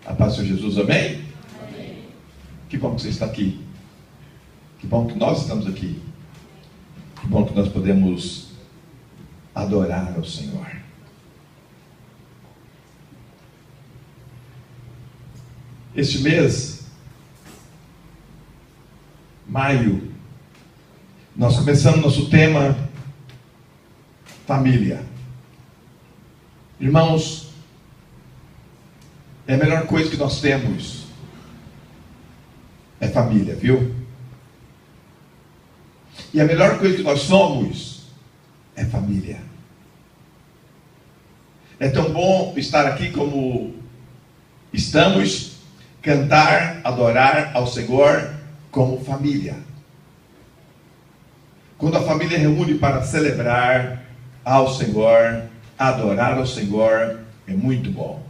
A paz do Senhor Jesus, amém? Amém? Que bom que você está aqui. Que bom que nós estamos aqui. Que bom que nós podemos adorar ao Senhor. Este mês, maio, nós começamos nosso tema família. Irmãos, é a melhor coisa que nós temos é família, viu? E a melhor coisa que nós somos é família. É tão bom estar aqui como estamos, cantar, adorar ao Senhor como família. Quando a família reúne para celebrar ao Senhor, adorar ao Senhor, é muito bom.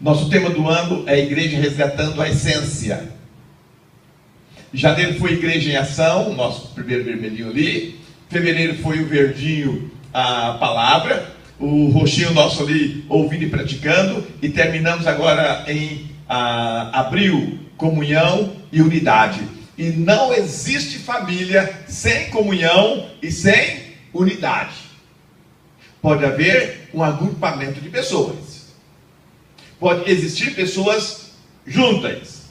Nosso tema do ano é a igreja resgatando a essência. Janeiro foi igreja em ação, nosso primeiro vermelhinho ali. Fevereiro foi o verdinho, a palavra. O roxinho nosso ali, ouvindo e praticando. E terminamos agora em abril, comunhão e unidade. E não existe família sem comunhão e sem unidade. Pode haver um agrupamento de pessoas. Pode existir pessoas juntas.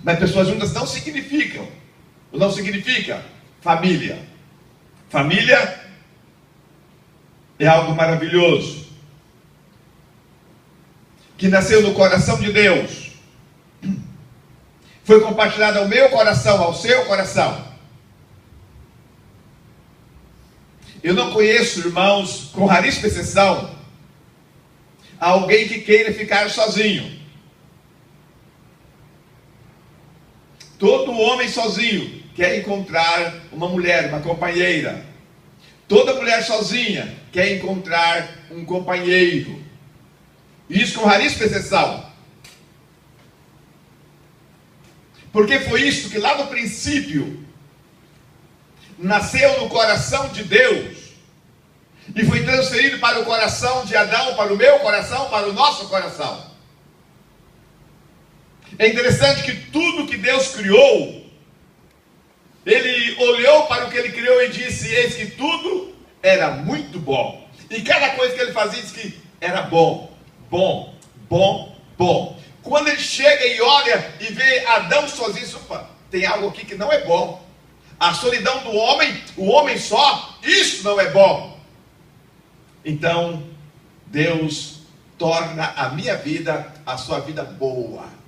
Mas pessoas juntas não significa família. Família é algo maravilhoso, que nasceu no coração de Deus. Foi compartilhado ao meu coração, ao seu coração. Eu não conheço, irmãos, com raríssima exceção, alguém que queira ficar sozinho. Todo homem sozinho quer encontrar uma mulher, uma companheira. Toda mulher sozinha quer encontrar um companheiro. Isso com raríssima exceção. Porque foi isso que lá no princípio nasceu no coração de Deus e foi transferido para o coração de Adão, para o meu coração, para o nosso coração. É interessante que tudo que Deus criou, Ele olhou para o que Ele criou e disse: eis que tudo era muito bom. E cada coisa que Ele fazia, disse que era bom, bom, bom, bom. Quando Ele chega e olha e vê Adão sozinho, opa, tem algo aqui que não é bom. A solidão do homem, o homem só, isso não é bom. Então, Deus torna a minha vida, a sua vida boa.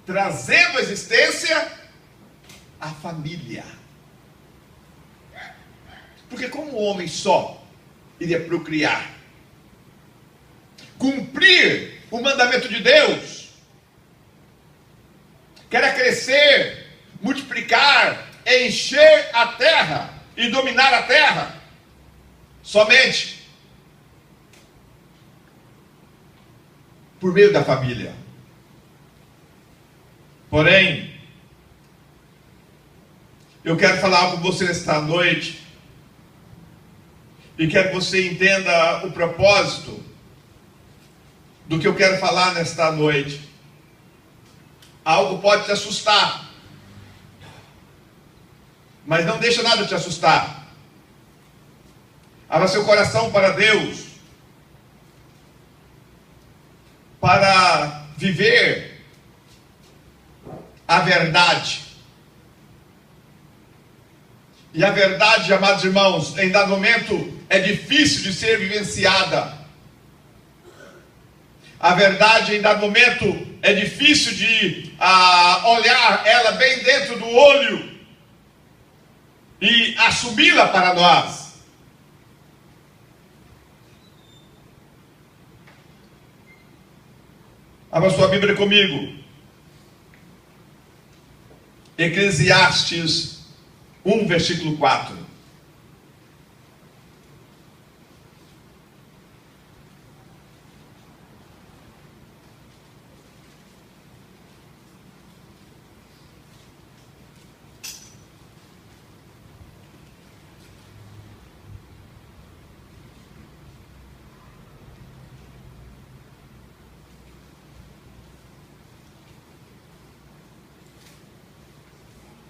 Trazendo à existência a família. Porque como o homem só iria procriar, cumprir o mandamento de Deus, que era crescer, multiplicar, encher a terra e dominar a terra, somente por meio da família. Porém, eu quero falar algo com você nesta noite, e quero que você entenda o propósito do que eu quero falar nesta noite. Algo pode te assustar, mas não deixa nada te assustar. Abra seu coração para Deus, para viver a verdade. E a verdade, amados irmãos, em dado momento é difícil de ser vivenciada. A verdade, em dado momento, é difícil de olhar ela bem dentro do olho e assumi-la para nós. Abra sua Bíblia comigo. Eclesiastes 1, versículo 4.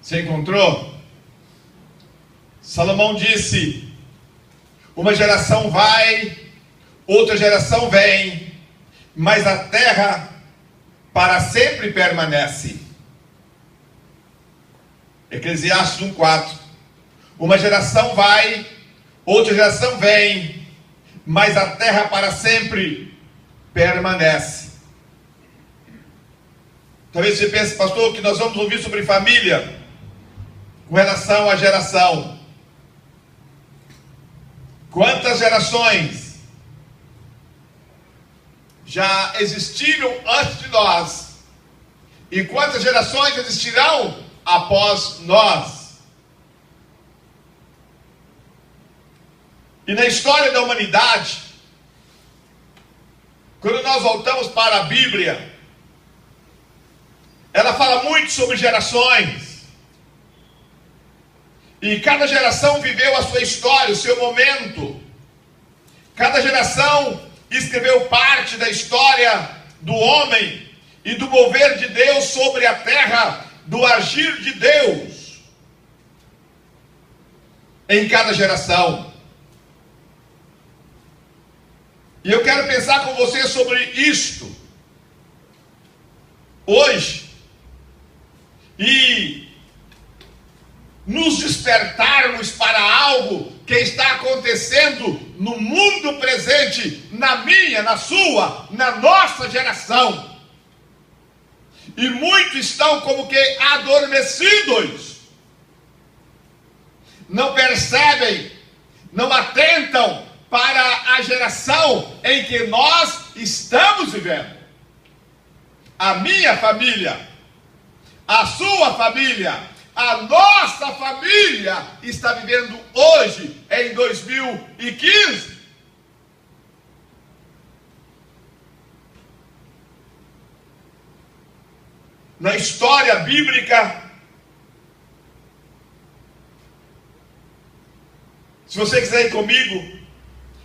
Você encontrou? Salomão disse: uma geração vai, outra geração vem, mas a terra para sempre permanece. Eclesiastes 1:4. Uma geração vai, outra geração vem, mas a terra para sempre permanece. Talvez você pense, pastor, que nós vamos ouvir sobre família com relação à geração. Quantas gerações já existiram antes de nós? E quantas gerações existirão após nós? E na história da humanidade, quando nós voltamos para a Bíblia, ela fala muito sobre gerações. E cada geração viveu a sua história, o seu momento. Cada geração escreveu parte da história do homem e do mover de Deus sobre a terra, do agir de Deus em cada geração. E eu quero pensar com você sobre isto hoje e nos despertarmos para algo que está acontecendo no mundo presente, na minha, na sua, na nossa geração. E muitos estão como que adormecidos, não percebem, não atentam para a geração em que nós estamos vivendo. A minha família, a sua família, a nossa família está vivendo hoje, em 2015. Na história bíblica, se você quiser ir comigo,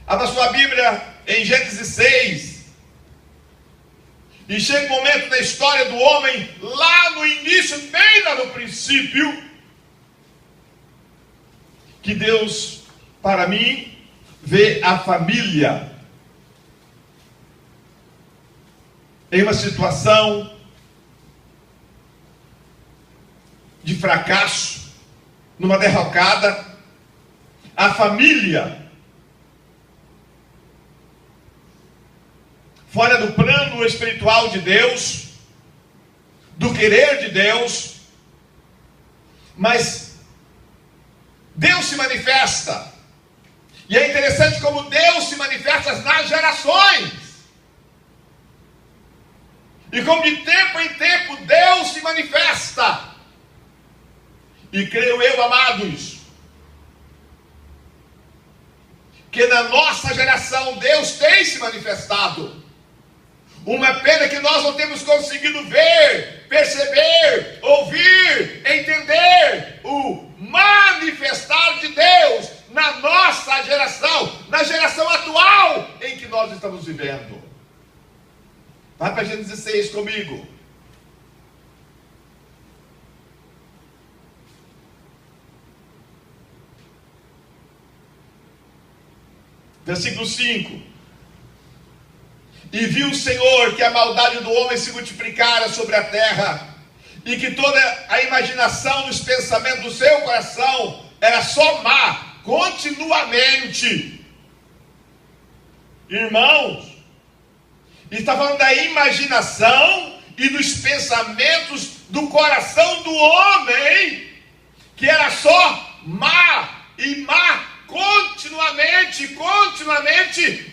abra sua Bíblia em Gênesis 6. E chega um momento na história do homem, lá no início, bem lá no princípio, que Deus, para mim, vê a família em uma situação de fracasso, numa derrocada. A família fora do plano espiritual de Deus, do querer de Deus, mas Deus se manifesta, e é interessante como Deus se manifesta nas gerações, e como de tempo em tempo Deus se manifesta, e creio eu, amados, que na nossa geração Deus tem se manifestado. Uma pena que nós não temos conseguido ver, perceber, ouvir, entender o manifestar de Deus na nossa geração, na geração atual em que nós estamos vivendo. Vai para Gênesis 6 comigo. Versículo 5. E viu o Senhor que a maldade do homem se multiplicara sobre a terra, e que toda a imaginação dos pensamentos do seu coração era só má, continuamente. Irmãos, está falando da imaginação e dos pensamentos do coração do homem, que era só má e má. Continuamente,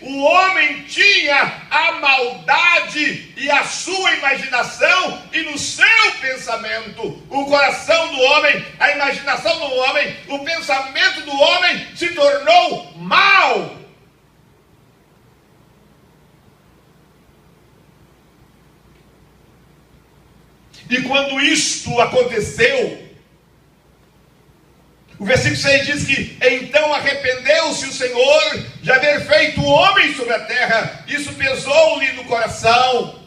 o homem tinha a maldade e a sua imaginação, e no seu pensamento, o coração do homem, a imaginação do homem, o pensamento do homem se tornou mal. E quando isto aconteceu, o versículo 6 diz que então arrependeu-se o Senhor de haver feito o homem sobre a terra. Isso pesou-lhe no coração.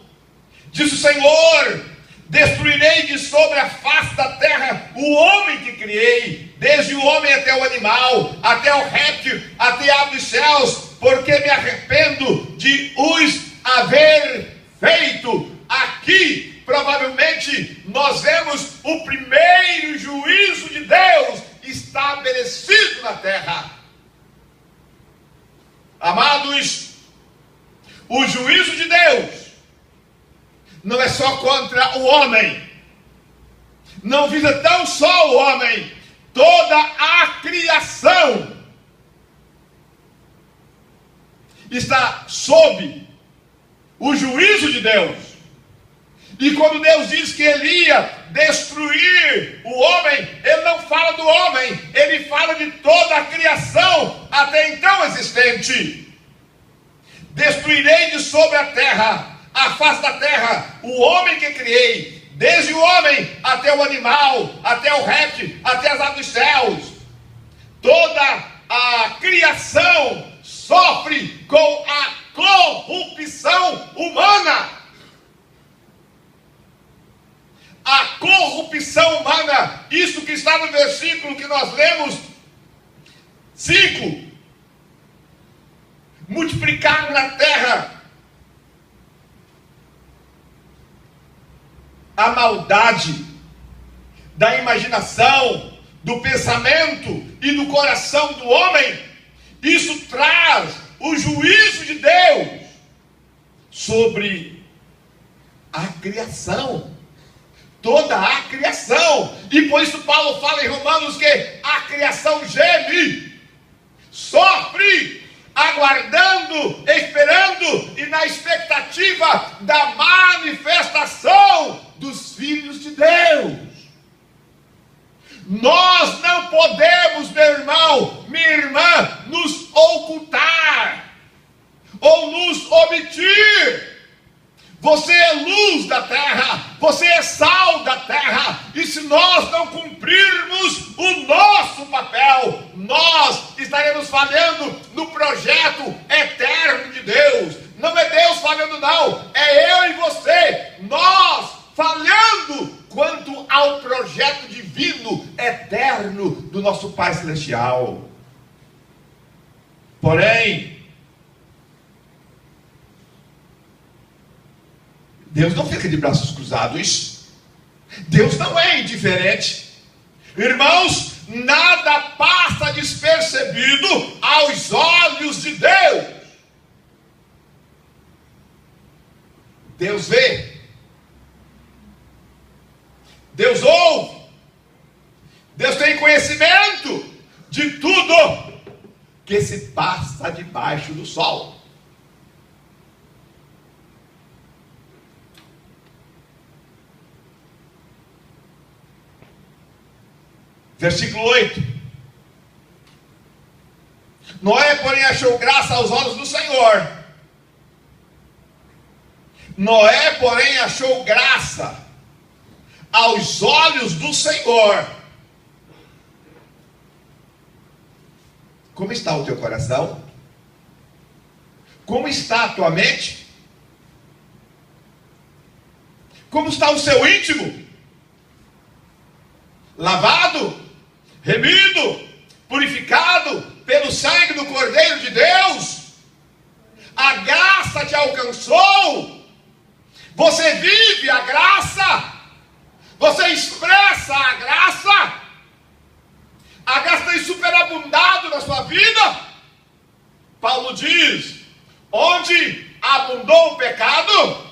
Disse o Senhor: Destruirei de sobre a face da terra o homem que criei, desde o homem até o animal, até o réptil, até a ave dos céus, porque me arrependo de os haver feito. Aqui, provavelmente, nós vemos o primeiro juízo de Deus estabelecido na terra. Amados, o juízo de Deus não é só contra o homem, não visa tão só o homem, toda a criação está sob o juízo de Deus. E quando Deus diz que ele ia destruir o homem, ele não fala do homem, ele fala de toda a criação até então existente. Destruirei de sobre a terra, a face da terra, o homem que criei, desde o homem até o animal, até o réptil, até as aves dos céus. Toda a criação sofre com a corrupção humana. A corrupção humana, isso que está no versículo que nós lemos, 5, multiplicar na terra a maldade da imaginação, do pensamento e do coração do homem. Isso traz o juízo de Deus sobre a criação. Toda a criação. E por isso Paulo fala em Romanos que a criação geme, sofre, aguardando, esperando e na expectativa da manifestação dos filhos de Deus. Nós não podemos, meu irmão, minha irmã, nos ocultar ou nos omitir. Você é luz da terra, você é sal da terra, e se nós não cumprirmos o nosso papel, nós estaremos falhando no projeto eterno de Deus. Não é Deus falhando não, é eu e você, nós falhando quanto ao projeto divino, eterno do nosso Pai Celestial. Porém, Deus não fica de braços cruzados. Deus não é indiferente. Irmãos, nada passa despercebido aos olhos de Deus. Deus vê. Deus ouve. Deus tem conhecimento de tudo que se passa debaixo do sol. Versículo 8. Noé, porém, achou graça aos olhos do Senhor. Noé, porém, achou graça aos olhos do Senhor. Como está o teu coração? Como está a tua mente? Como está o seu íntimo? Lavado? Remido, purificado pelo sangue do Cordeiro de Deus? A graça te alcançou? Você vive a graça? Você expressa a graça? A graça tem superabundado na sua vida? Paulo diz, onde abundou o pecado,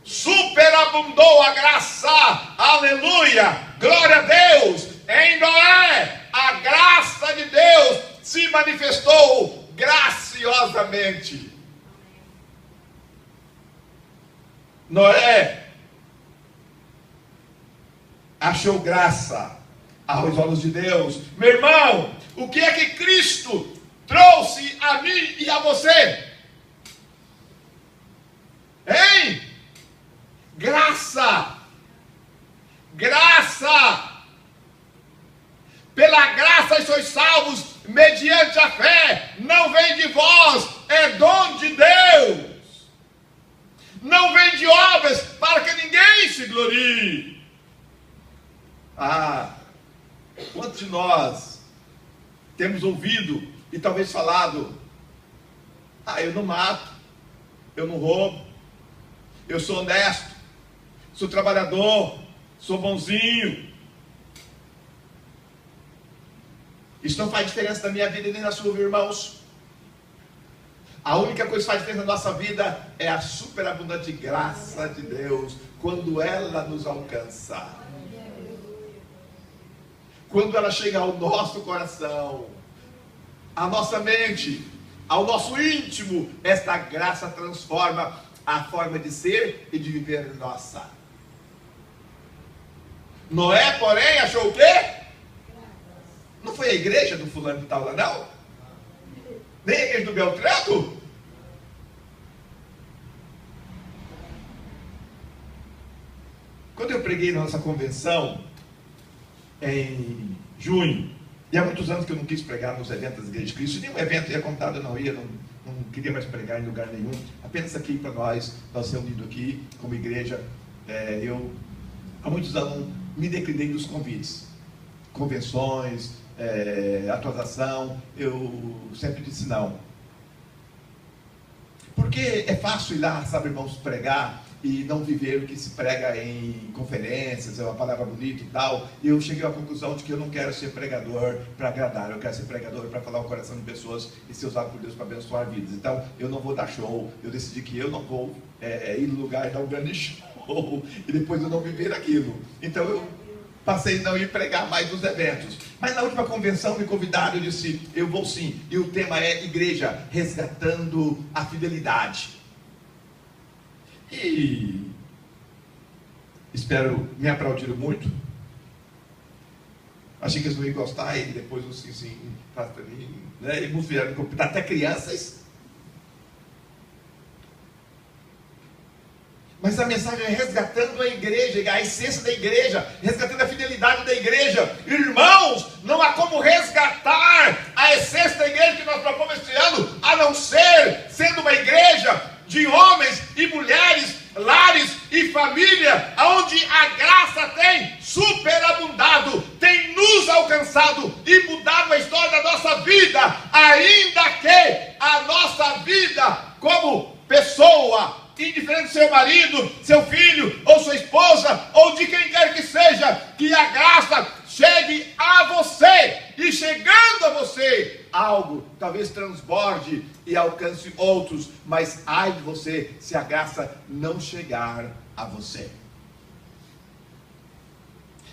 superabundou a graça. Aleluia, glória a Deus. Em Noé, a graça de Deus se manifestou graciosamente. Noé achou graça aos olhos de Deus. Meu irmão, o que é que Cristo trouxe a mim e a você? Hein? Graça. Graça. Pela graça sois salvos, mediante a fé. Não vem de vós, é dom de Deus. Não vem de obras, para que ninguém se glorie. temos ouvido e talvez falado: eu não mato, eu não roubo, eu sou honesto, sou trabalhador, sou bonzinho. Isso não faz diferença na minha vida e nem na sua, irmãos. A única coisa que faz diferença na nossa vida é a superabundante graça de Deus, quando ela nos alcança. Quando ela chega ao nosso coração, à nossa mente, ao nosso íntimo, esta graça transforma a forma de ser e de viver nossa. Noé, porém, achou o quê? Não foi a igreja do fulano de tal lá, não? Nem a igreja do Beltrano? Quando eu preguei na nossa convenção, em junho, e há muitos anos que eu não quis pregar nos eventos da Igreja de Cristo, nenhum evento ia contado, eu não ia, não queria mais pregar em lugar nenhum, apenas aqui para nós reunidos aqui, como igreja. Eu, há muitos anos, me declinei dos convites, convenções, atualização, eu sempre disse não. Porque é fácil ir lá, sabe, irmãos, pregar e não viver o que se prega em conferências, é uma palavra bonita e tal. E eu cheguei à conclusão de que eu não quero ser pregador para agradar, eu quero ser pregador para falar o coração de pessoas e ser usado por Deus para abençoar vidas. Então, eu não vou dar show, eu decidi que eu não vou ir no lugar e dar um grande show e depois eu não viver aquilo. Então, eu passei a não ir pregar mais nos eventos. Mas na última convenção me convidaram, eu disse: eu vou sim. E o tema é Igreja Resgatando a Fidelidade. E espero me aplaudiram muito. Achei que eles não iam gostar, e depois o sim, faz para mim, né? E muitos vieram convidar até crianças. Mas a mensagem é resgatando a igreja, a essência da igreja, resgatando a fidelidade da igreja. Irmãos, não há como resgatar a essência da igreja que nós propomos este ano, a não ser sendo uma igreja de homens e mulheres, lares e família, onde a graça tem superabundado, tem nos alcançado e mudado a história da nossa vida, ainda que a nossa vida como pessoa, indiferente do seu marido, seu filho, ou sua esposa, ou de quem quer que seja, que a graça chegue a você, e chegando a você, algo talvez transborde e alcance outros, mas ai de você se a graça não chegar a você.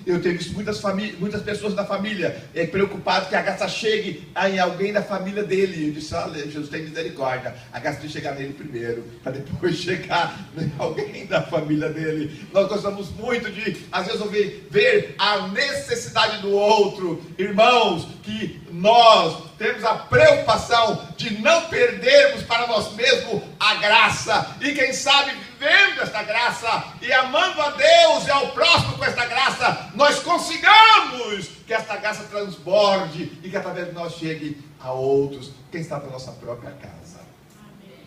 Eu tenho visto muitas pessoas da família preocupadas que a graça chegue em alguém da família dele. Eu disse: Jesus tem misericórdia, a graça tem que chegar nele primeiro, para depois chegar em alguém da família dele. Nós gostamos muito de, às vezes, ver a necessidade do outro. Irmãos, que nós temos a preocupação de não perdermos para nós mesmos a graça, e quem sabe vivendo esta graça e amando a Deus e ao próximo com esta graça, nós consigamos que esta graça transborde e que através de nós chegue a outros, quem está na nossa própria casa. Amém.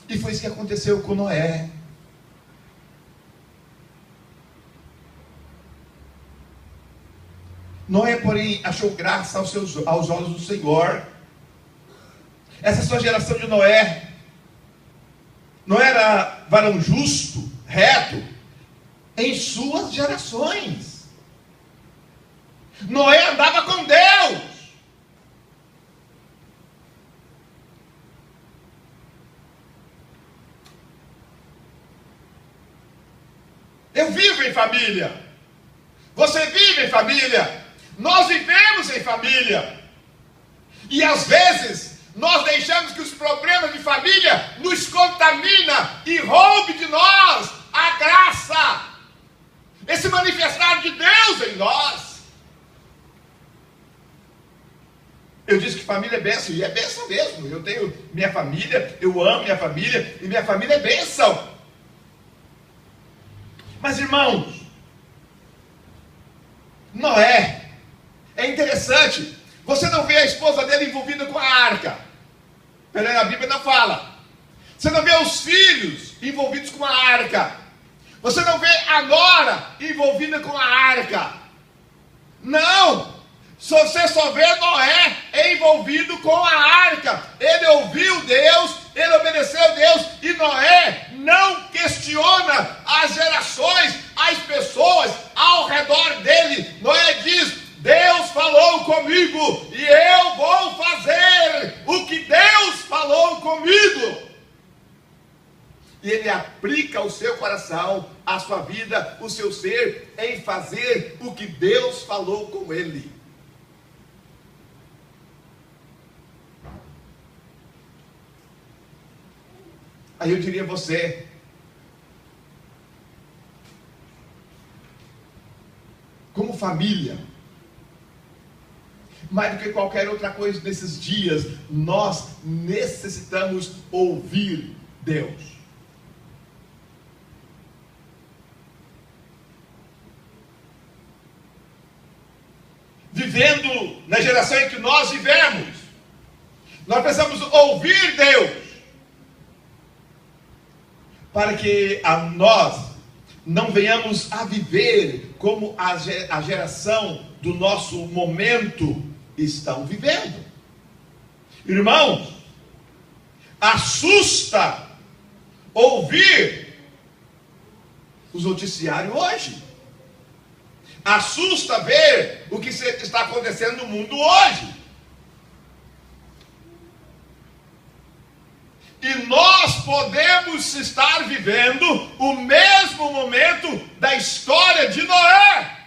E foi isso que aconteceu com Noé. Noé, porém, achou graça aos olhos do Senhor. Essa sua geração de Noé não era varão justo, reto, em suas gerações. Noé andava com Deus. Eu vivo em família. Você vive em família. Nós vivemos em família. E às vezes nós deixamos que os problemas de família nos contamina e roube de nós a graça, esse manifestar de Deus em nós. Eu disse que família é bênção, e é bênção mesmo. Eu tenho minha família, eu amo minha família, e minha família é bênção. Mas irmãos, Noé, é interessante, você não vê a esposa dele envolvida com a arca. A Bíblia não fala. Você não vê os filhos envolvidos com a arca. Você não vê a nora envolvida com a arca. Não! Você só vê Noé envolvido com a arca. Ele ouviu Deus, ele obedeceu a Deus, e Noé não questiona as gerações, as pessoas ao redor dele. Noé diz: Deus falou comigo e eu vou fazer o que Deus falou comigo. E ele aplica o seu coração, a sua vida, o seu ser, em fazer o que Deus falou com ele. Aí eu diria a você, como família, mais do que qualquer outra coisa nesses dias, nós necessitamos ouvir Deus. Vivendo na geração em que nós vivemos, nós precisamos ouvir Deus, para que nós não venhamos a viver como a geração do nosso momento estão vivendo. Irmãos, assusta ouvir os noticiários hoje. Assusta ver o que está acontecendo no mundo hoje. E nós podemos estar vivendo o mesmo momento da história de Noé.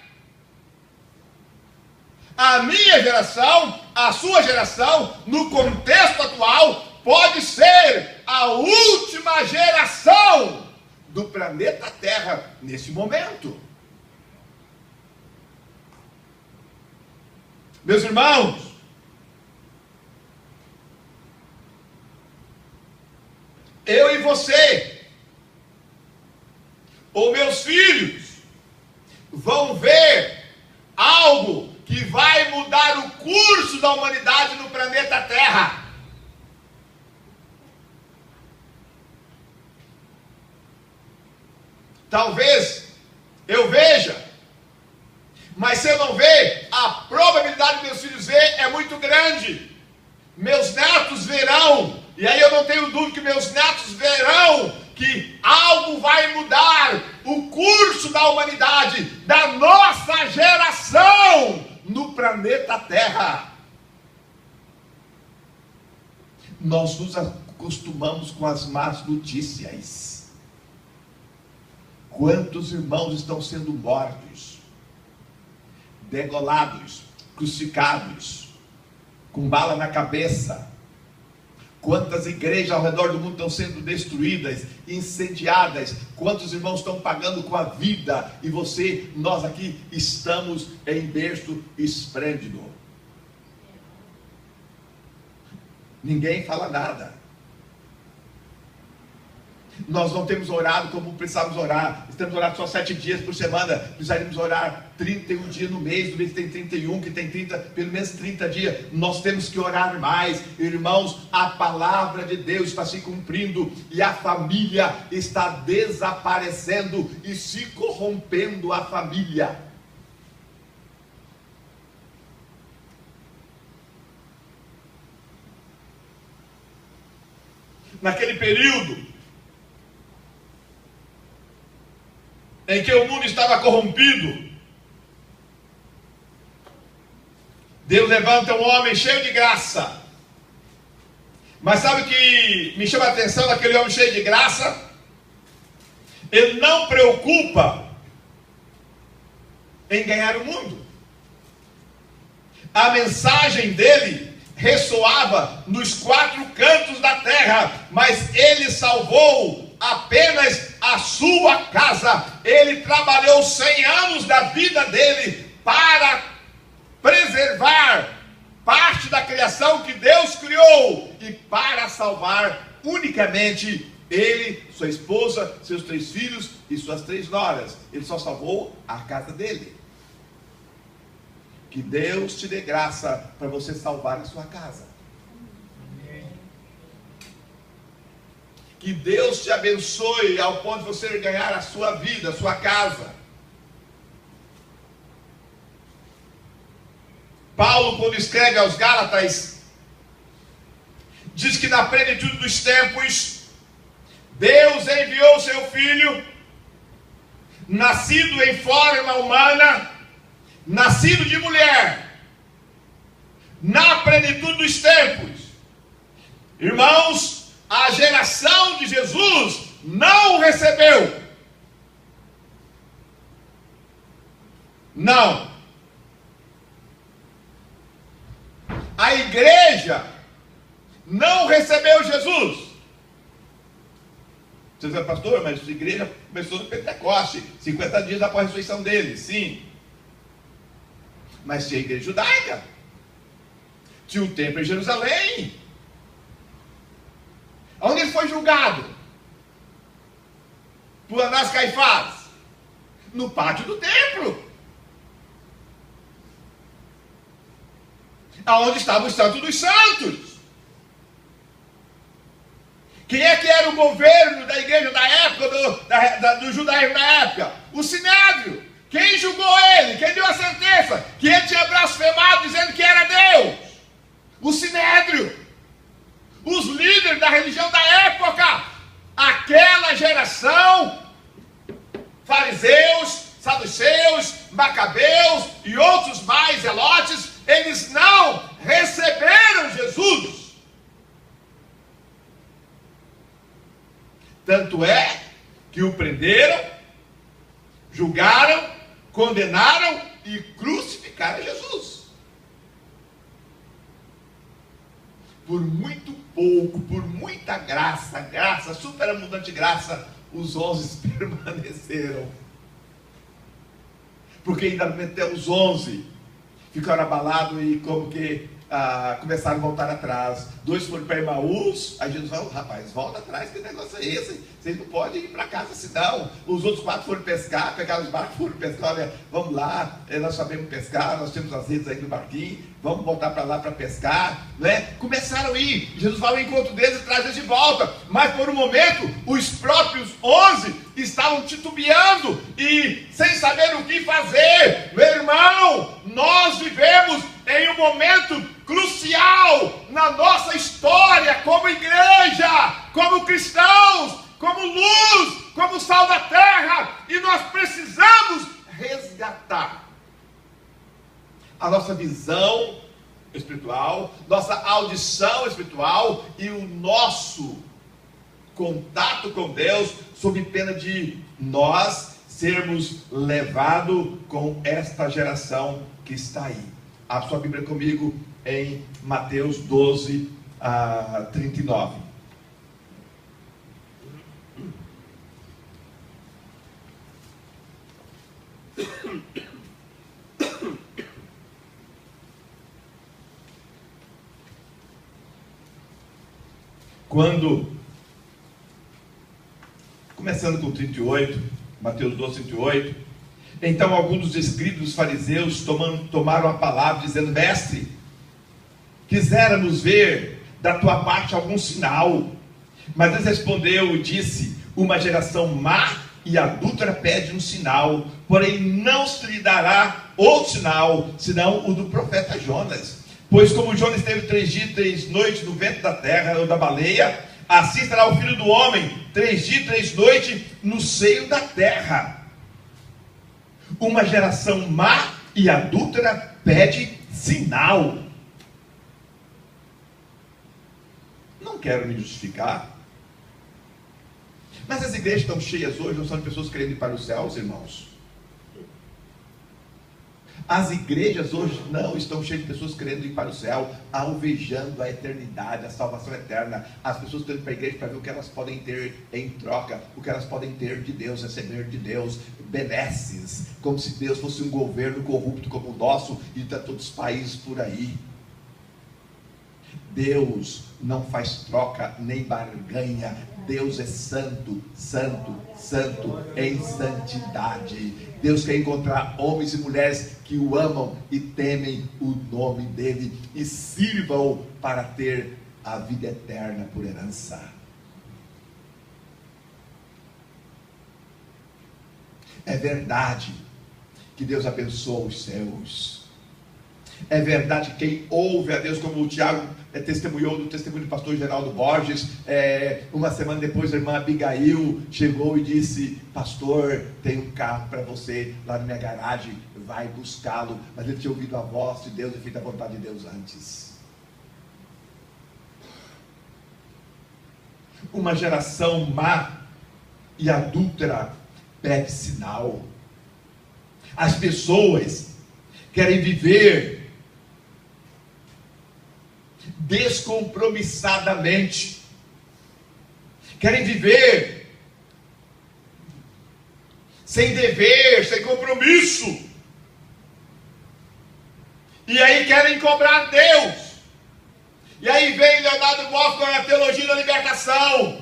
A minha geração, a sua geração, no contexto atual, pode ser a última geração do planeta Terra nesse momento. Meus irmãos, eu e você, ou meus filhos, vão ver algo que vai mudar o curso da humanidade no planeta Terra. Talvez eu veja, mas se eu não ver, a probabilidade de meus filhos ver é muito grande. Meus netos verão, e aí eu não tenho dúvida que meus netos verão que algo vai mudar o curso da humanidade, da nossa geração no planeta Terra. Nós nos acostumamos com as más notícias. Quantos irmãos estão sendo mortos, degolados, crucificados, com bala na cabeça? Quantas igrejas ao redor do mundo estão sendo destruídas, incendiadas? Quantos irmãos estão pagando com a vida? E você, nós aqui, estamos em berço esplêndido. Ninguém fala nada. Nós não temos orado como precisávamos orar. Estamos orando só 7 dias por semana. Precisaríamos orar 31 dias no mês. No mês tem 31, que tem 30, pelo menos 30 dias. Nós temos que orar mais. Irmãos, a palavra de Deus está se cumprindo e a família está desaparecendo e se corrompendo a família. Naquele período em que o mundo estava corrompido, Deus levanta um homem cheio de graça. Mas sabe o que me chama a atenção daquele homem cheio de graça? Ele não preocupa em ganhar o mundo. A mensagem dele ressoava nos 4 cantos da terra, mas ele salvou apenas a sua casa. Ele trabalhou 100 anos da vida dele para preservar parte da criação que Deus criou e para salvar unicamente ele, sua esposa, seus 3 filhos e suas 3 noras. Ele só salvou a casa dele. Que Deus te dê graça para você salvar a sua casa. Que Deus te abençoe ao ponto de você ganhar a sua vida, a sua casa. Paulo, quando escreve aos Gálatas, diz que na plenitude dos tempos, Deus enviou seu Filho, nascido em forma humana, nascido de mulher, na plenitude dos tempos. Irmãos, a geração de Jesus não o recebeu. Não. A igreja não recebeu Jesus. Você diz, pastor, mas a igreja começou no Pentecoste, 50 dias após a ressurreição dele. Sim. Mas tinha a igreja judaica. Tinha o templo em Jerusalém. Onde ele foi julgado? Por Anás e Caifás? No pátio do templo. Aonde estava o Santo dos Santos. Quem é que era o governo da igreja da época, do judaísmo da época? O Sinédrio. Quem julgou ele? Quem deu a sentença? Que ele tinha blasfemado dizendo que era Deus? O Sinédrio. Os líderes da religião da época. Aquela geração, fariseus, saduceus, macabeus e outros mais zelotes, eles não receberam Jesus. Tanto é que o prenderam, julgaram, condenaram e crucificaram Jesus. Por muito pouco, por muita graça, superabundante graça, os 11 permaneceram. Porque ainda até os 11 ficaram abalados e como que começaram a voltar atrás. 2 foram para Emaús. Aí Jesus falou, rapaz, volta atrás, que negócio é esse? Vocês não podem ir para casa senão. Os outros 4 foram pescar, pegaram os barcos, foram pescar. Olha, vamos lá, nós sabemos pescar, nós temos as redes aí no barquinho, vamos voltar para lá para pescar, né? Começaram a ir. Jesus vai ao encontro deles e traz eles de volta. Mas por um momento, os próprios 11 estavam titubeando e sem saber o que fazer. Meu irmão, nós vivemos em um momento crucial na nossa história como igreja, como cristãos, como luz, como sal da terra, e nós precisamos resgatar a nossa visão espiritual, nossa audição espiritual e o nosso contato com Deus, sob pena de nós sermos levados com esta geração que está aí. A sua Bíblia comigo em Mateus 12, 39. Começando com 38, Mateus 12, 38. Então alguns dos escribas dos fariseus tomaram a palavra, dizendo, mestre, quiséramos ver da tua parte algum sinal. Mas ele respondeu e disse, uma geração má e adúltera pede um sinal, porém não se lhe dará outro sinal, senão o do profeta Jonas. Pois como Jonas esteve 3 dias e 3 noites no ventre da terra ou da baleia, assim estará o Filho do Homem 3 dias e 3 noites no seio da terra. Uma geração má e adúltera pede sinal. Não quero me justificar, mas as igrejas estão cheias hoje, não são de pessoas querendo ir para os céus, irmãos. As igrejas hoje não estão cheias de pessoas querendo ir para o céu, alvejando a eternidade, a salvação eterna. As pessoas estão indo para a igreja para ver o que elas podem ter em troca, o que elas podem ter de Deus, receber de Deus, benesses, como se Deus fosse um governo corrupto como o nosso e de todos os países por aí. Deus não faz troca nem barganha. Deus é santo, santo, santo em santidade. Deus quer encontrar homens e mulheres que o amam e temem o nome dele e sirvam para ter a vida eterna por herança. É verdade que Deus abençoa os seus. É verdade, quem ouve a Deus, como o Tiago testemunhou no testemunho do pastor Geraldo Borges, uma semana depois a irmã Abigail chegou e disse: pastor, tem um carro para você lá na minha garagem, vai buscá-lo. Mas ele tinha ouvido a voz de Deus e feito a vontade de Deus antes. Uma geração má e adúltera pede sinal. As pessoas querem viver descompromissadamente, querem viver sem dever, sem compromisso, e aí querem cobrar Deus. E aí vem Leonardo Boff com a teologia da libertação.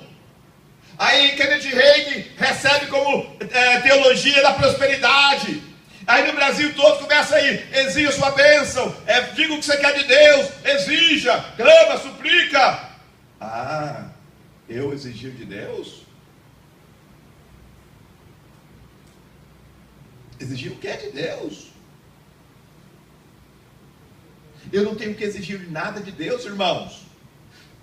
Aí Kenneth Hagin recebe como teologia da prosperidade. Aí no Brasil todo começa aí: exija sua bênção, diga o que você quer de Deus, exija, clama, suplica. Ah, eu exigir de Deus? Exigir o que é de Deus? Eu não tenho que exigir nada de Deus, irmãos.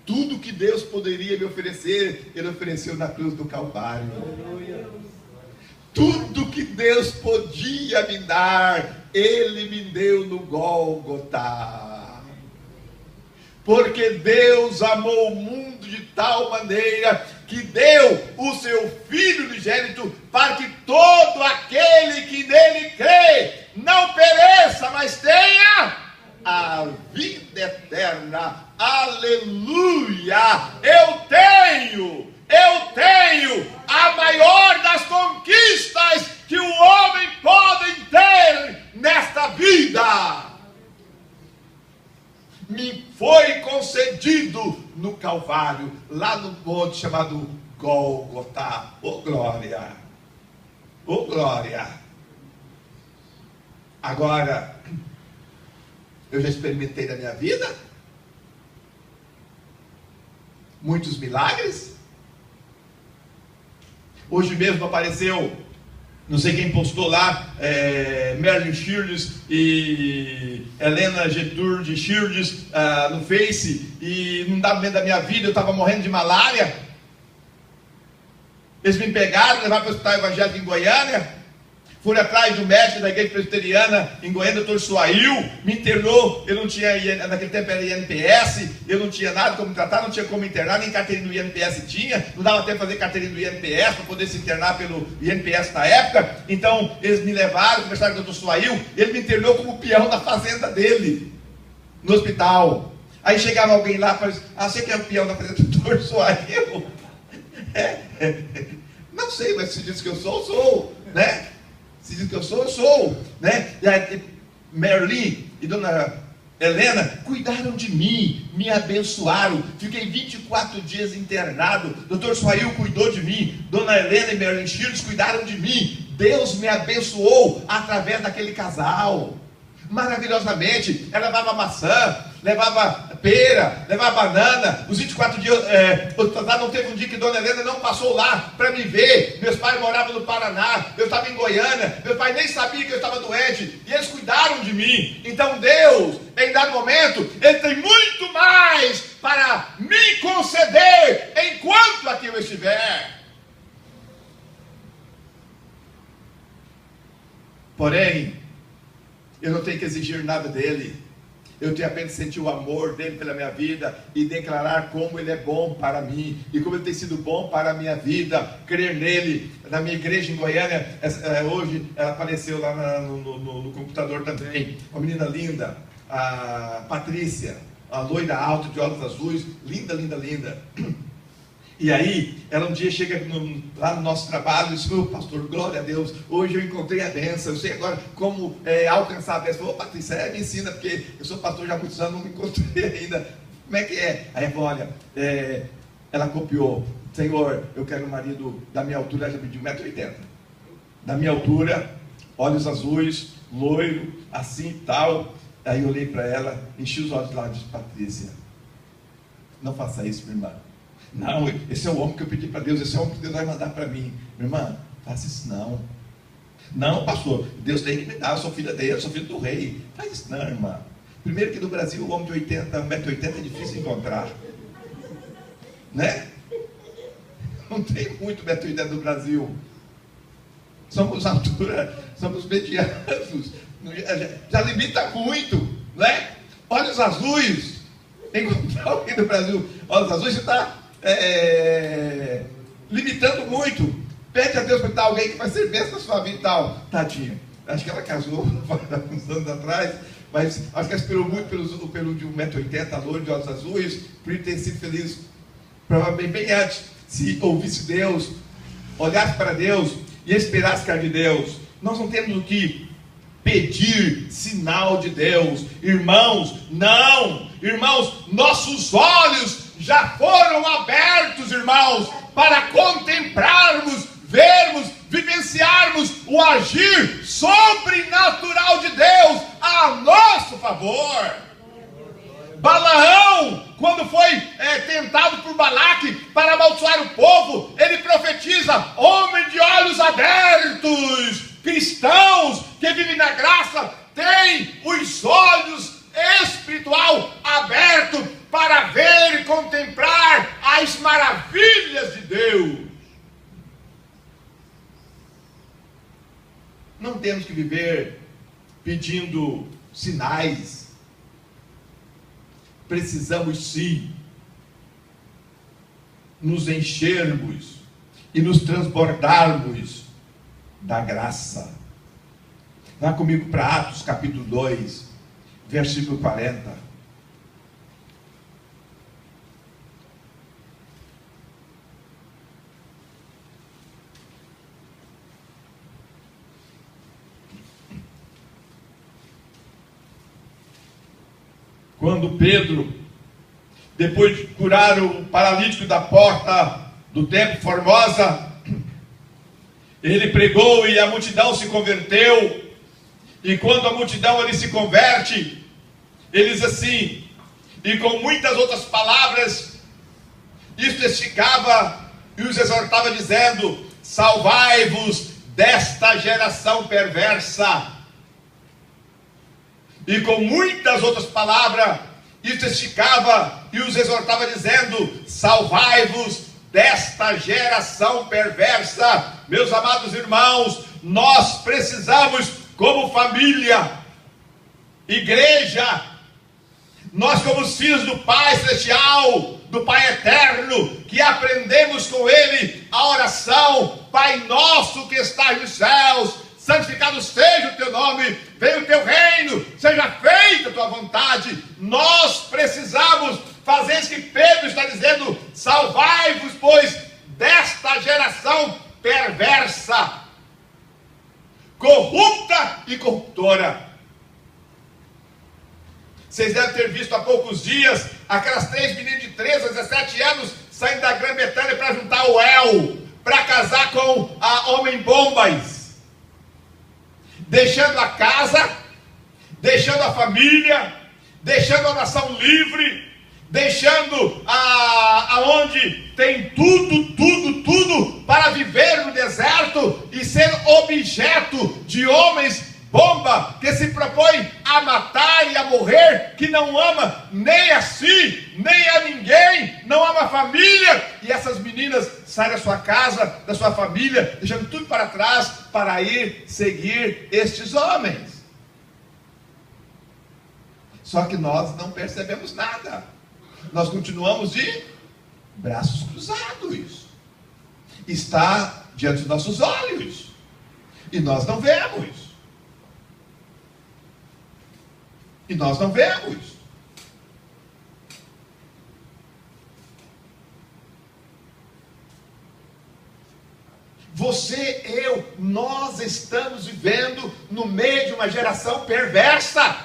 Tudo que Deus poderia me oferecer, Ele ofereceu na cruz do Calvário. Tudo que Deus podia me dar, Ele me deu no Gólgota. Porque Deus amou o mundo de tal maneira que deu o seu Filho unigênito, para que todo aquele que nele crê não pereça, mas tenha a vida eterna. Aleluia! Eu tenho a maior das conquistas que o homem pode ter nesta vida. Me foi concedido no Calvário, lá no monte chamado Gólgota. Oh glória! Oh glória! Agora, eu já experimentei na minha vida muitos milagres. Hoje mesmo apareceu, não sei quem postou lá, Merlin Shirdes e Helena Geturge Shirdes no Face, e num dado momento da minha vida eu estava morrendo de malária. Eles me pegaram, levaram para o hospital evangélico em Goiânia. Fui atrás do médico da igreja presbiteriana em Goiânia, doutor Suail, me internou. Eu não tinha, naquele tempo era INPS, eu não tinha nada como tratar, não tinha como internar, nem carteirinha do INPS tinha, não dava tempo de fazer carteirinha do INPS para poder se internar pelo INPS na época. Então eles me levaram, conversaram com o doutor Suail, ele me internou como peão da fazenda dele, no hospital. Aí chegava alguém lá e falava: ah, você que é o peão da fazenda do doutor Suail? Não sei, mas se diz que eu sou, né? Se diz que eu sou, né? E a Merlin e dona Helena cuidaram de mim, me abençoaram. Fiquei 24 dias internado. Doutor Suail cuidou de mim. Dona Helena e Merlin Shirdes cuidaram de mim. Deus me abençoou através daquele casal. Maravilhosamente. Ela levava maçã, levava pera, levava banana. Os 24 dias, não teve um dia que Dona Helena não passou lá para me ver. Meus pais moravam no Paraná, eu estava em Goiânia, meu pai nem sabia que eu estava doente, e eles cuidaram de mim. Então Deus, em dado momento, Ele tem muito mais para me conceder enquanto aqui eu estiver. Porém, eu não tenho que exigir nada dele. Eu tenho apenas que sentir o amor dele pela minha vida e declarar como ele é bom para mim e como ele tem sido bom para a minha vida, crer nele. Na minha igreja em Goiânia, hoje ela apareceu lá no computador também, uma menina linda, a Patrícia, a loira alta de olhos azuis, linda, linda, linda. E aí, ela um dia chega lá no nosso trabalho e diz: oh, pastor, glória a Deus, hoje eu encontrei a bênção, eu sei agora como alcançar a bênção. Ô, Patrícia, me ensina, porque eu sou pastor já há muitos anos, não me encontrei ainda. Como é que é? Aí ela falou: olha, ela copiou: Senhor, eu quero um marido da minha altura, ela já pediu 1,80 m. Da minha altura, olhos azuis, loiro, assim e tal. Aí eu olhei para ela, enchi os olhos lá e disse: Patrícia, não faça isso, minha irmã. Não, esse é o homem que eu pedi para Deus, esse é o homem que Deus vai mandar para mim. Minha irmã, faça isso não. Não, pastor, Deus tem que me dar, eu sou filha dele, eu sou filho do rei. Faz isso não, irmã. Primeiro que no Brasil o homem de 1,80 m é difícil encontrar. Né? Não tem muito 1,80 m no Brasil. Somos altura, somos medianos. Já limita muito, né? Olhos azuis. Encontrar alguém no Brasil, olhos azuis, você está limitando muito. Pede a Deus para dar alguém que vai ser bênção na sua vida e tal. Tadinha. Acho que ela casou uns anos atrás, mas acho que ela esperou muito pelo de 1,80 m, loiro de olhos azuis, por ele ter sido feliz. Provavelmente bem antes, se ouvisse Deus, olhasse para Deus e esperasse que era de Deus. Nós não temos o que pedir sinal de Deus, irmãos. Não, irmãos, nossos olhos já foram abertos, irmãos, para contemplarmos, vermos, vivenciarmos o agir sobrenatural de Deus a nosso favor. Balaão, quando foi tentado por Balaque para amaldiçoar o povo, ele profetiza: homem de olhos abertos, cristãos que vivem na graça, têm os olhos espiritual abertos para ver e contemplar as maravilhas de Deus. Não temos que viver pedindo sinais. Precisamos sim nos enchermos e nos transbordarmos da graça. Vá comigo para Atos capítulo 2, versículo 40. Quando Pedro, depois de curar o paralítico da porta do templo Formosa, ele pregou e a multidão se converteu. E quando a multidão ali se converte, ele diz assim, e com muitas outras palavras, isso testificava e os exortava dizendo: salvai-vos desta geração perversa. E com muitas outras palavras, isso testificava e os exortava dizendo: salvai-vos desta geração perversa. Meus amados irmãos, nós precisamos, como família, igreja, nós como filhos do Pai Celestial, do Pai Eterno, que aprendemos com Ele a oração: Pai nosso que estás nos céus, santificado seja o teu nome, venha o teu reino, seja feita a tua vontade. Nós precisamos fazer isso que Pedro está dizendo: salvai-vos, pois, desta geração perversa, corrupta e corruptora. Vocês devem ter visto há poucos dias aquelas 3 meninas de 13 a 17 anos saindo da Grã-Bretanha para juntar o El, para casar com a homem-bombas, deixando a casa, deixando a família, deixando a nação livre, deixando aonde tem tudo para viver no deserto e ser objeto de homens bomba que se propõe a matar e a morrer, que não ama nem a si, nem a ninguém, não ama a família. E essas meninas saem da sua casa, da sua família, deixando tudo para trás para ir seguir estes homens. Só que nós não percebemos nada. Nós continuamos de braços cruzados. Está diante dos nossos olhos e nós não vemos. E nós não vemos. Você, eu, nós estamos vivendo no meio de uma geração perversa.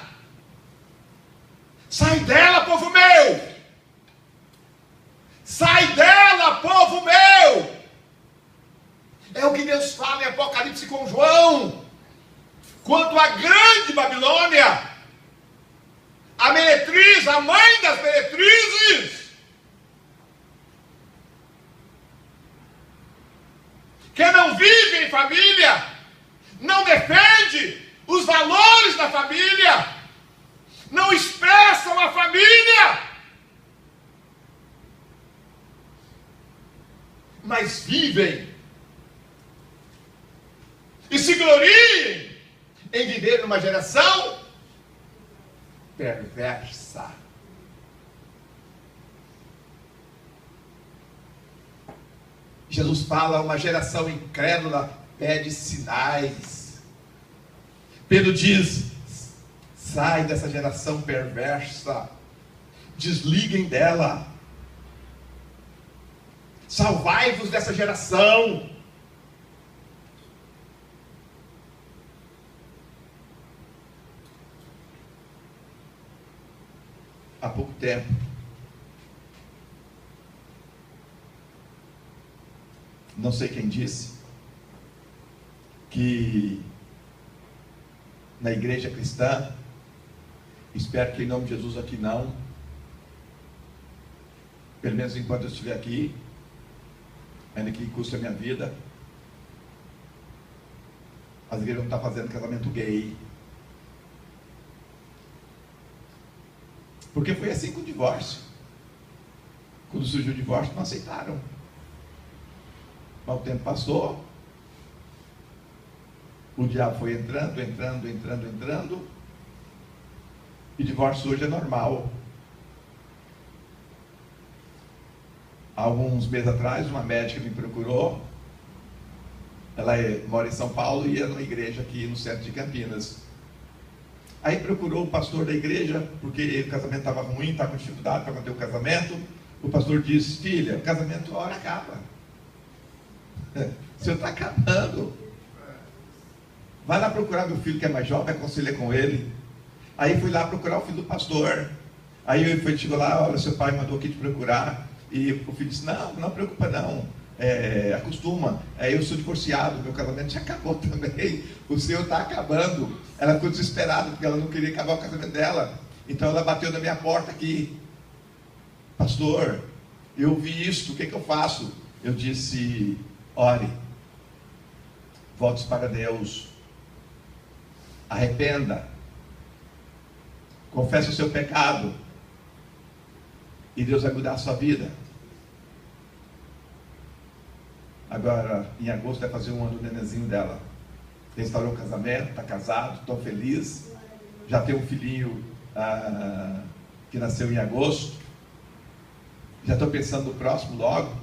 Sai dela, povo meu! Sai dela, povo meu! É o que Deus fala em Apocalipse com João. Quanto à grande Babilônia, a meretriz, a mãe das meretrizes, que não vive em família, não defende os valores da família, não expressam a família, mas vivem e se gloriem em viver numa geração perversa. Jesus fala, uma geração incrédula pede sinais. Pedro diz, sai dessa geração perversa, desliguem dela, salvai-vos dessa geração. Há pouco tempo, não sei quem disse, que na igreja cristã, espero que em nome de Jesus aqui não, pelo menos enquanto eu estiver aqui, ainda que custe a minha vida, as igrejas não estão fazendo casamento gay. Porque foi assim com o divórcio. Quando surgiu o divórcio, não aceitaram. Mas o tempo passou, o diabo foi entrando, e divórcio hoje é normal. Há alguns meses atrás, uma médica me procurou. Ela mora em São Paulo e ia numa igreja aqui no centro de Campinas. Aí procurou o pastor da igreja, porque o casamento estava ruim, estava com dificuldade para manter o casamento. O pastor disse, filha, o casamento uma hora acaba. O senhor está acabando. Vai lá procurar meu filho que é mais jovem, aconselha com ele. Aí fui lá procurar o filho do pastor. Aí ele chegou lá, olha, seu pai mandou aqui te procurar. E o filho disse, não preocupa não. Acostuma, eu sou divorciado, meu casamento já acabou também, o seu está acabando. Ela ficou desesperada, porque ela não queria acabar o casamento dela. Então ela bateu na minha porta aqui, pastor, eu vi isso, o que eu faço? Eu disse, ore, volte para Deus, arrependa, confesse o seu pecado, e Deus vai mudar a sua vida. Agora, em agosto vai fazer um ano do nenenzinho dela. Restaurou o casamento, está casado, estou feliz. Já tem um filhinho que nasceu em agosto. Já estou pensando no próximo logo.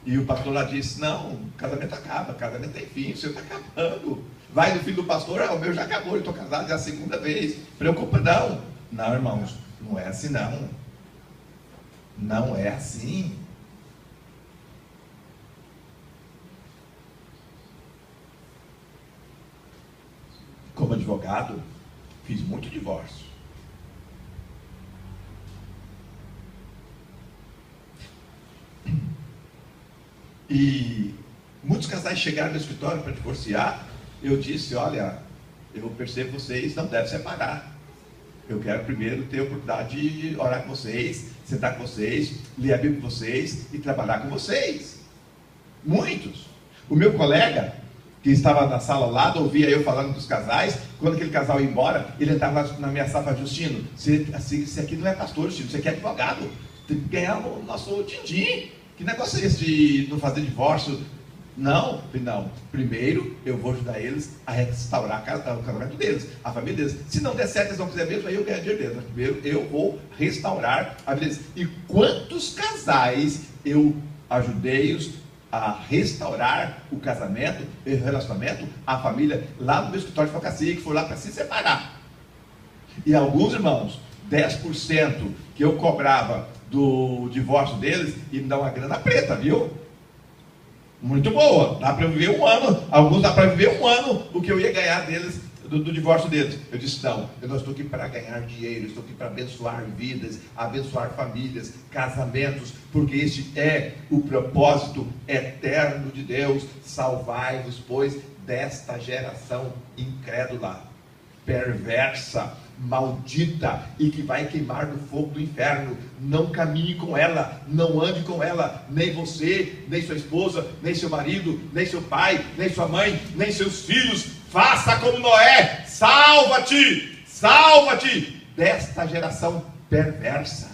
E o pastor lá disse, não, o casamento acaba, o casamento tem fim, o seu está acabando. Vai no filho do pastor, o meu já acabou, eu estou casado já a segunda vez. Preocupa não. Não, irmãos, não é assim não. Não é assim. Como advogado, fiz muito divórcio. E muitos casais chegaram no escritório para divorciar. Eu disse, olha, eu percebo que vocês não devem separar. Eu quero primeiro ter a oportunidade de orar com vocês, sentar com vocês, ler a Bíblia com vocês e trabalhar com vocês. Muitos. O meu colega, que estava na sala ao lado, ouvia eu falando dos casais. Quando aquele casal ia embora, ele entrava na minha sala, Justino, você aqui não é pastor, Justino, você aqui é advogado, tem que ganhar o nosso din-din. Que negócio é esse de não fazer divórcio? Não. Primeiro eu vou ajudar eles a restaurar o casamento deles, a família deles. Se não der certo, eles não quiserem mesmo, aí eu ganho dinheiro deles. Mas primeiro eu vou restaurar a vida deles. E quantos casais eu ajudei-os a restaurar o casamento, o relacionamento, a família, lá no meu escritório de advocacia, que foi lá para se separar. E alguns irmãos, 10% que eu cobrava do divórcio deles, e me dá uma grana preta, viu? Muito boa, dá para viver um ano, alguns dá para viver um ano o que eu ia ganhar deles, do divórcio deles. Eu disse, não, eu não estou aqui para ganhar dinheiro, eu estou aqui para abençoar vidas, abençoar famílias, casamentos, porque este é o propósito eterno de Deus. Salvai-vos, pois, desta geração incrédula, perversa, maldita, e que vai queimar no fogo do inferno. Não caminhe com ela, não ande com ela, nem você, nem sua esposa, nem seu marido, nem seu pai, nem sua mãe, nem seus filhos. Faça como Noé, salva-te, salva-te, desta geração perversa.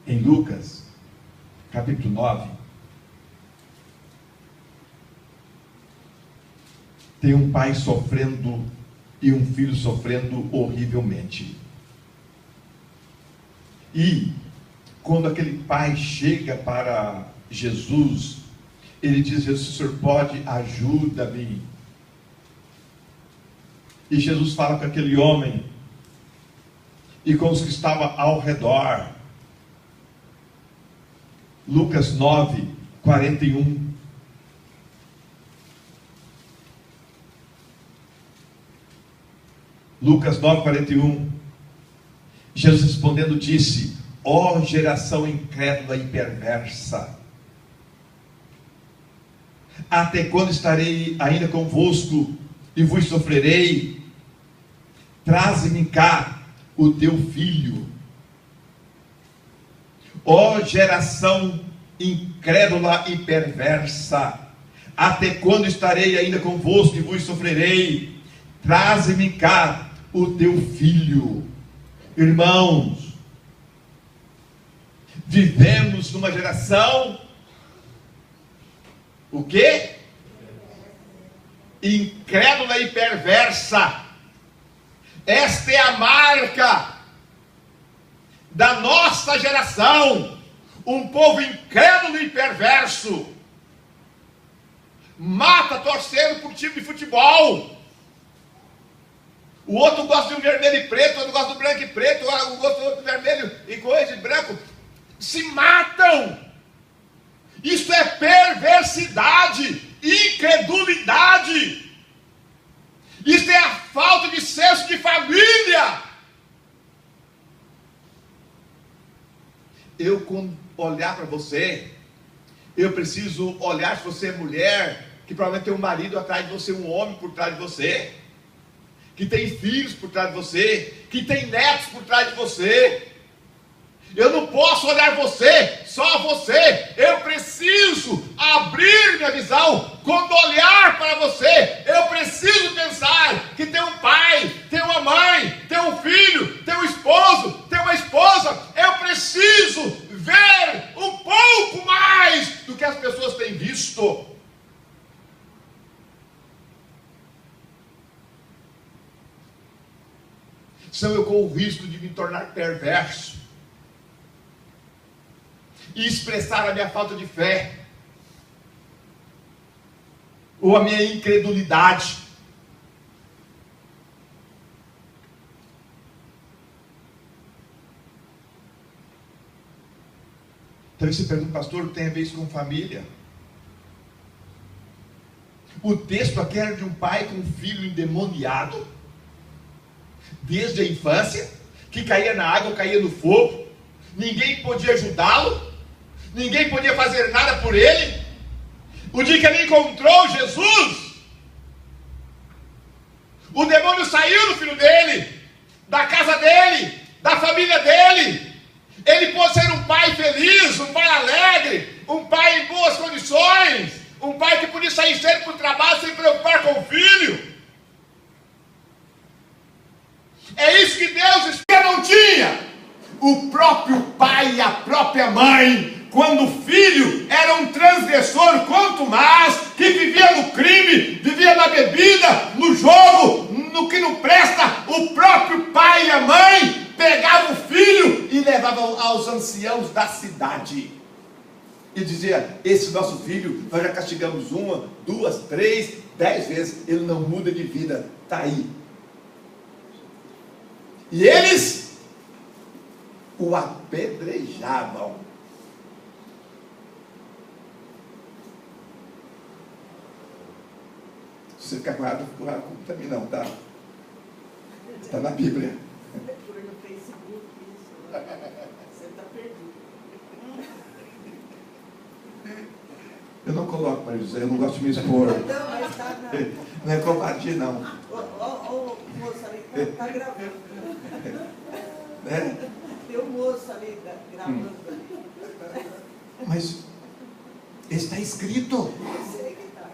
Em Lucas, capítulo 9, tem um pai sofrendo e um filho sofrendo horrivelmente. E quando aquele pai chega para Jesus, ele diz: Jesus, o senhor pode, ajuda-me. E Jesus fala com aquele homem e com os que estavam ao redor. Lucas 9, 41. Lucas 9, 41. Jesus respondendo disse: ó geração incrédula e perversa, até quando estarei ainda convosco e vos sofrerei? Traze-me cá o teu filho. Ó geração incrédula e perversa, até quando estarei ainda convosco e vos sofrerei? Traze-me cá o teu filho. Irmãos, vivemos numa geração, o quê? Incrédula e perversa. Esta é a marca da nossa geração. Um povo incrédulo e perverso. Mata torcendo por time de futebol. O outro gosta de um vermelho e preto, o outro gosta do branco e preto, o outro vermelho e coisa de branco. Se matam. Isso é perversidade, incredulidade. Isso é a falta de senso de família. Eu, quando olhar para você, eu preciso olhar se você é mulher, que provavelmente tem um marido atrás de você, um homem por trás de você, que tem filhos por trás de você, que tem netos por trás de você. Eu não posso olhar você, só você. Eu preciso abrir minha visão. Quando olhar para você, eu preciso pensar que tem um pai, tem uma mãe, tem um filho, tem um esposo, tem uma esposa. Eu preciso ver um pouco mais do que as pessoas têm visto. Senão eu corro o risco de me tornar perverso e expressar a minha falta de fé, ou a minha incredulidade. Então você pergunta, pastor, tem a ver isso com família? O texto aqui era de um pai com um filho endemoniado, desde a infância, que caía na água, caía no fogo, ninguém podia ajudá-lo, ninguém podia fazer nada por ele. O dia que ele encontrou Jesus, o demônio saiu do filho dele, da casa dele, da família dele. Ele pôde ser um pai feliz, um pai alegre, um pai em boas condições, um pai que podia sair cedo para o trabalho sem preocupar com o filho. É isso que Deus não tinha. O próprio pai e a própria mãe, quando o filho era um transgressor, quanto mais, que vivia no crime, vivia na bebida, no jogo, no que não presta, o próprio pai e a mãe pegavam o filho e levavam aos anciãos da cidade. E dizia: esse nosso filho, nós já castigamos 1, 2, 3, 10 vezes, ele não muda de vida, está aí. E eles o apedrejavam. Se você ficar com raiva, não fica também não, tá? Está na Bíblia. Foi no Facebook isso. Você está perdido. Eu não coloco, Maria José, eu não gosto de me expor. Não, mas está Não é covardia, não. Ô, moça ali, está gravando. É? Tem um moço ali gravando. Mas está escrito. Eu sei que está.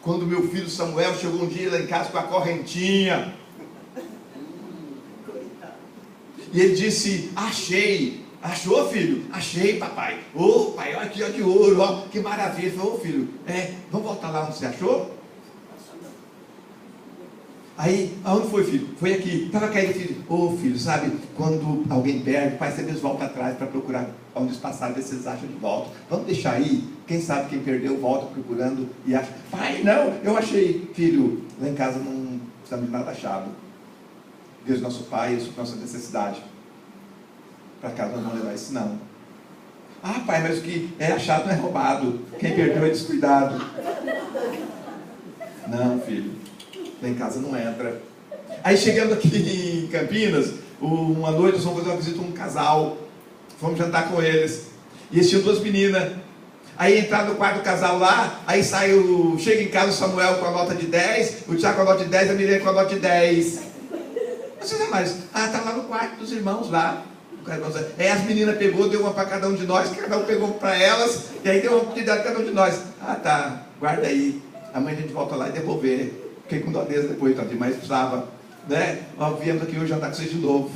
quando meu filho Samuel chegou um dia lá em casa com a correntinha. E ele disse, achei. Achou, filho? Achei, papai. Ô, pai, olha aqui, ó, de ouro, ó, que maravilha. Falei, ô, filho, vamos voltar lá onde você achou? Aí, aonde foi, filho? Foi aqui. Estava caído, filho. Ô, filho, sabe, quando alguém perde, o pai sempre volta atrás para procurar onde eles passaram, ver se eles acham de volta. Vamos deixar aí? Quem sabe quem perdeu volta procurando e acha. Pai, não, eu achei. Filho, lá em casa não precisamos de nada achado. Deus nosso Pai, isso é nossa necessidade. Para casa nós vamos levar isso, não. Ah, pai, mas o que é achado não é roubado. Quem perdeu é descuidado. Não, filho. Lá em casa não entra. Aí chegando aqui em Campinas, uma noite nós fomos fazer uma visita a um casal. Fomos jantar com eles. E eles tinham 2 meninas. Aí entraram no quarto do casal lá. Aí chega em casa o Samuel com a nota de 10, o Tiago com a nota de 10, a Miriam com a nota de 10. Você não é mais. Ah, tá lá no quarto dos irmãos lá. Aí as meninas pegou, deu uma para cada um de nós, cada um pegou para elas, e aí deu uma oportunidade para cada um de nós. Ah, tá, guarda aí. Amanhã a gente volta lá e devolver. Fiquei com dó deles depois, mas precisava, né? Nós viemos aqui hoje jantar com vocês de novo.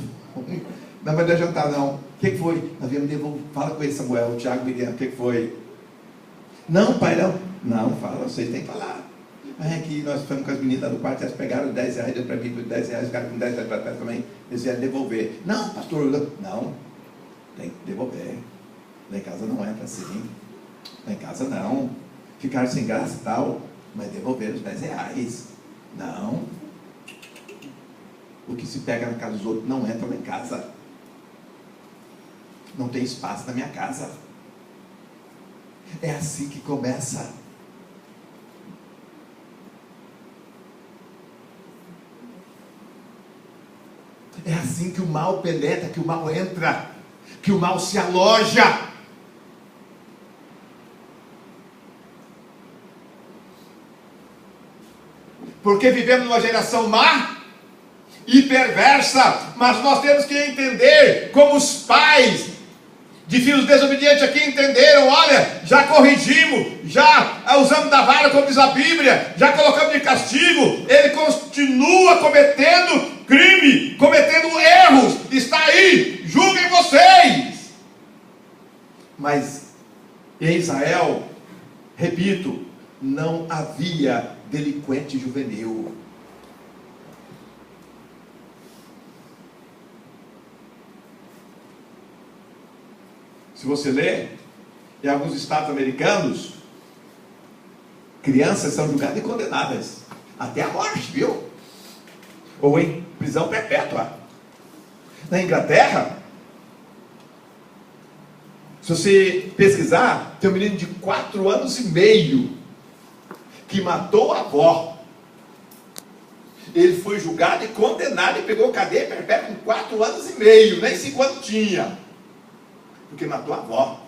Não vai dar jantar, não. O que foi? Nós viemos devolver. Fala com ele, Samuel, o Tiago, Miriam, o que foi? Não, pai, não. Não, fala, vocês têm que falar. Aí aqui nós fomos com as meninas do quarto, elas pegaram 10 reais, deu para mim por 10 reais, ficaram com 10 reais para trás também, eles vieram devolver. Não, pastor, não, tem que devolver. Lá em casa não entra assim. Lá em casa não. Ficaram sem graça e tal, mas devolveram os 10 reais. Não. O que se pega na casa dos outros não entra lá em casa. Não tem espaço na minha casa. É assim que começa. É assim que o mal penetra, que o mal entra, que o mal se aloja. Porque vivemos numa geração má e perversa, mas nós temos que entender, como os pais de filhos desobedientes aqui entenderam, olha, já corrigimos, já usamos da vara, como diz a Bíblia, já colocamos de castigo, ele continua cometendo crime, cometendo erros, está aí, julguem vocês. Mas em Israel, repito, não havia delinquente juvenil. Se você ler, em alguns estados americanos, crianças são julgadas e condenadas até a morte, viu? Ou em prisão perpétua. Na Inglaterra, se você pesquisar, tem um menino de 4 anos e meio que matou a avó. Ele foi julgado e condenado e pegou cadeia perpétua com 4 anos e meio, nem 5 anos tinha, porque matou a avó.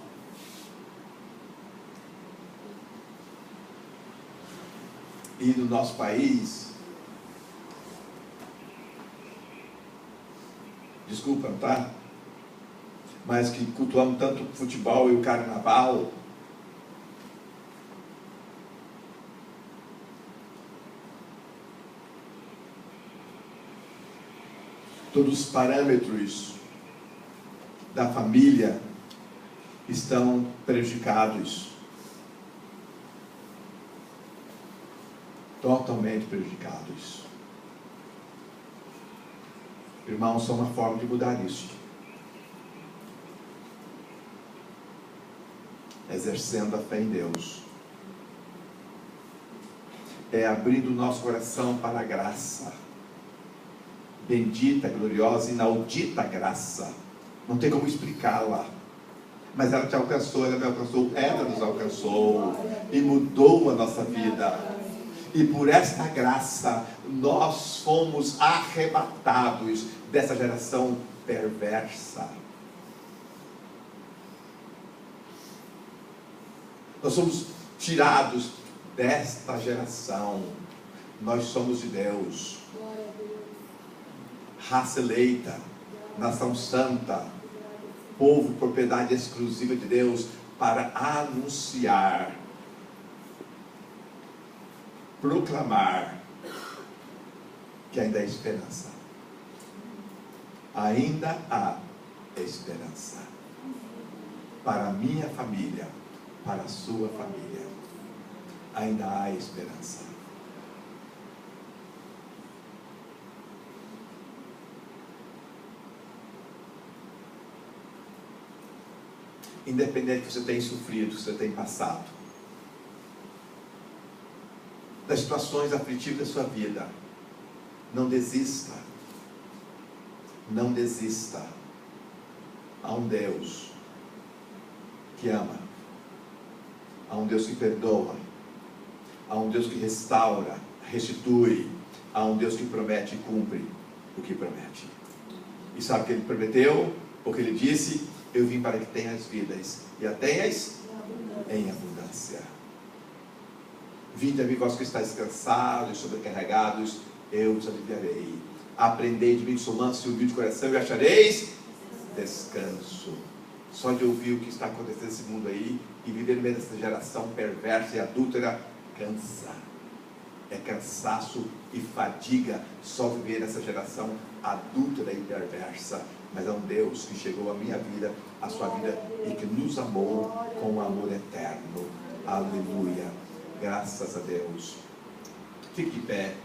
E no nosso país, desculpa, tá? Mas que cultuamos tanto o futebol e o carnaval, todos os parâmetros da família estão prejudicados. Totalmente prejudicados. Irmãos, são uma forma de mudar isso. Exercendo a fé em Deus. É abrindo o nosso coração para a graça. Bendita, gloriosa, inaudita graça. Não tem como explicá-la. Mas ela te alcançou, ela me alcançou, ela nos alcançou. E mudou a nossa vida. E por esta graça, nós fomos arrebatados dessa geração perversa. Nós somos tirados desta geração. Nós somos de Deus. Raça eleita, nação santa, povo, propriedade exclusiva de Deus, para anunciar proclamar que ainda há esperança. Ainda há esperança. Para a minha família, para a sua família, ainda há esperança. Independente do que você tem sofrido, do que você tem passado, das situações aflitivas da sua vida, não desista. Não desista. Há um Deus que ama. Há um Deus que perdoa. Há um Deus que restaura, restitui. Há um Deus que promete e cumpre o que promete. E sabe o que Ele prometeu? O que Ele disse? Eu vim para que tenhas vidas, e a tenhas em abundância. Vinde a mim, vós que estáis cansados e sobrecarregados, eu vos aliviarei. Aprendei de mim, sou manso e humilde de coração, e achareis descanso. Só de ouvir o que está acontecendo nesse mundo aí, e viver no meio dessa geração perversa e adúltera, cansa. É cansaço e fadiga só viver nessa geração adúltera e perversa. Mas é um Deus que chegou à minha vida, à sua vida, e que nos amou com um amor eterno. Aleluia. Graças a Deus. Fique de pé.